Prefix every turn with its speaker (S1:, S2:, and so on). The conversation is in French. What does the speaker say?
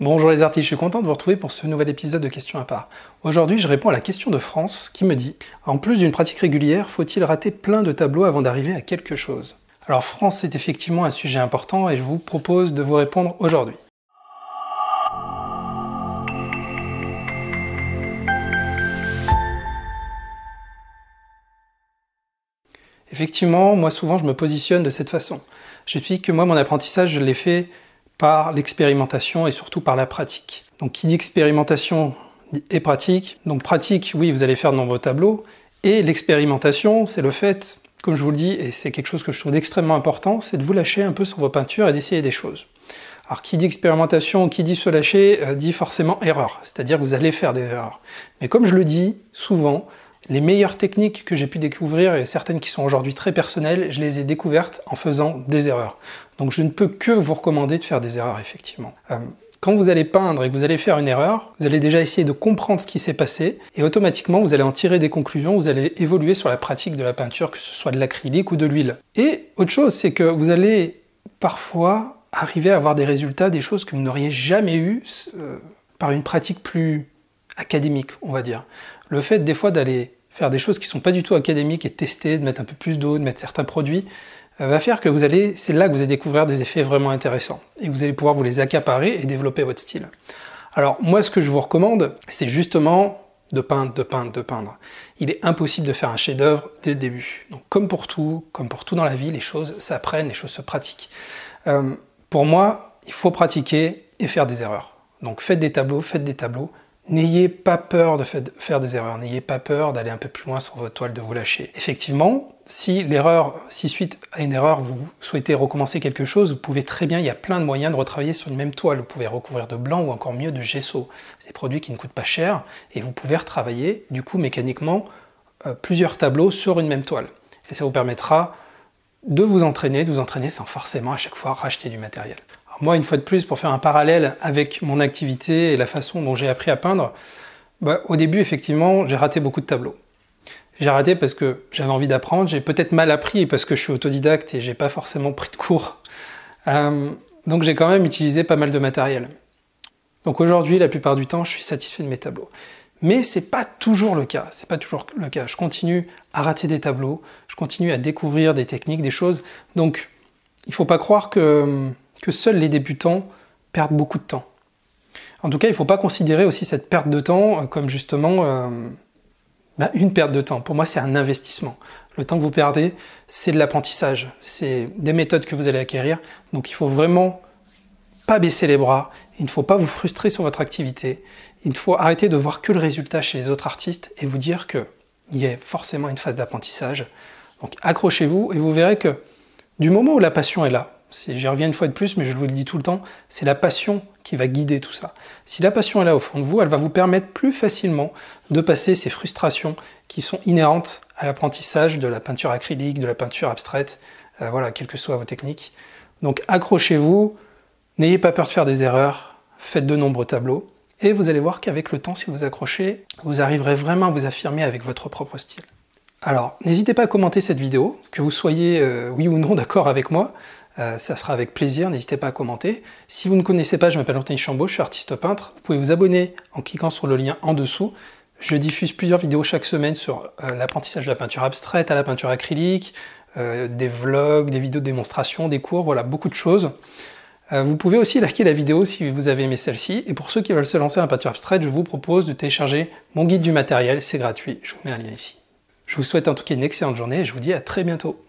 S1: Bonjour les artistes, je suis content de vous retrouver pour ce nouvel épisode de Questions à part. Aujourd'hui, je réponds à la question de France qui me dit « En plus d'une pratique régulière, faut-il rater plein de tableaux avant d'arriver à quelque chose ?» Alors France, c'est effectivement un sujet important et je vous propose de vous répondre aujourd'hui. Effectivement, moi souvent je me positionne de cette façon. J'explique que moi mon apprentissage je l'ai fait par l'expérimentation et surtout par la pratique. Donc qui dit expérimentation et pratique, donc pratique, oui, vous allez faire de nombreux tableaux, et l'expérimentation, c'est le fait, comme je vous le dis, et c'est quelque chose que je trouve extrêmement important, c'est de vous lâcher un peu sur vos peintures et d'essayer des choses. Alors qui dit expérimentation, qui dit se lâcher, dit forcément erreur, c'est-à-dire que vous allez faire des erreurs. Mais comme je le dis souvent, les meilleures techniques que j'ai pu découvrir, et certaines qui sont aujourd'hui très personnelles, je les ai découvertes en faisant des erreurs. Donc je ne peux que vous recommander de faire des erreurs, effectivement. Quand vous allez peindre et que vous allez faire une erreur, vous allez déjà essayer de comprendre ce qui s'est passé, et automatiquement vous allez en tirer des conclusions, vous allez évoluer sur la pratique de la peinture, que ce soit de l'acrylique ou de l'huile. Et autre chose, c'est que vous allez parfois arriver à avoir des résultats, des choses que vous n'auriez jamais eues par une pratique plus académique, on va dire. Le fait des fois d'aller faire des choses qui ne sont pas du tout académiques et de tester, de mettre un peu plus d'eau, de mettre certains produits, va faire que c'est là que vous allez découvrir des effets vraiment intéressants. Et vous allez pouvoir vous les accaparer et développer votre style. Alors moi ce que je vous recommande, c'est justement de peindre, de peindre, de peindre. Il est impossible de faire un chef-d'œuvre dès le début. Donc comme pour tout dans la vie, les choses s'apprennent, les choses se pratiquent. Pour moi, il faut pratiquer et faire des erreurs. Donc faites des tableaux, n'ayez pas peur de faire des erreurs, n'ayez pas peur d'aller un peu plus loin sur votre toile, de vous lâcher. Effectivement, si suite à une erreur, vous souhaitez recommencer quelque chose, vous pouvez très bien, il y a plein de moyens de retravailler sur une même toile. Vous pouvez recouvrir de blanc ou encore mieux de gesso. C'est des produits qui ne coûtent pas cher et vous pouvez retravailler, du coup, mécaniquement, plusieurs tableaux sur une même toile. Et ça vous permettra de vous entraîner sans forcément à chaque fois racheter du matériel. Alors moi, une fois de plus, pour faire un parallèle avec mon activité et la façon dont j'ai appris à peindre, au début, effectivement, j'ai raté beaucoup de tableaux. J'ai raté parce que j'avais envie d'apprendre, j'ai peut-être mal appris parce que je suis autodidacte et j'ai pas forcément pris de cours. Donc j'ai quand même utilisé pas mal de matériel. Donc aujourd'hui, la plupart du temps, je suis satisfait de mes tableaux. Mais c'est pas toujours le cas, Je continue à rater des tableaux, je continue à découvrir des techniques, des choses. Donc il faut pas croire que seuls les débutants perdent beaucoup de temps. En tout cas, il ne faut pas considérer aussi cette perte de temps comme justement une perte de temps. Pour moi, c'est un investissement. Le temps que vous perdez, c'est de l'apprentissage. C'est des méthodes que vous allez acquérir. Donc il ne faut vraiment pas baisser les bras. Il ne faut pas vous frustrer sur votre activité. Il faut arrêter de voir que le résultat chez les autres artistes et vous dire qu'il y a forcément une phase d'apprentissage. Donc accrochez-vous et vous verrez que du moment où la passion est là, j'y reviens une fois de plus, mais je vous le dis tout le temps, c'est la passion qui va guider tout ça. Si la passion est là au fond de vous, elle va vous permettre plus facilement de passer ces frustrations qui sont inhérentes à l'apprentissage de la peinture acrylique, de la peinture abstraite, voilà, quelles que soient vos techniques. Donc accrochez-vous, n'ayez pas peur de faire des erreurs, faites de nombreux tableaux, et vous allez voir qu'avec le temps, si vous accrochez, vous arriverez vraiment à vous affirmer avec votre propre style. Alors, n'hésitez pas à commenter cette vidéo, que vous soyez oui ou non d'accord avec moi, ça sera avec plaisir, n'hésitez pas à commenter. Si vous ne connaissez pas, je m'appelle Anthony Chambaud, je suis artiste peintre. Vous pouvez vous abonner en cliquant sur le lien en dessous. Je diffuse plusieurs vidéos chaque semaine sur l'apprentissage de la peinture abstraite à la peinture acrylique, des vlogs, des vidéos de démonstration, des cours, voilà, beaucoup de choses. Vous pouvez aussi liker la vidéo si vous avez aimé celle-ci. Et pour ceux qui veulent se lancer en peinture abstraite, je vous propose de télécharger mon guide du matériel, c'est gratuit, je vous mets un lien ici. Je vous souhaite en tout cas une excellente journée et je vous dis à très bientôt.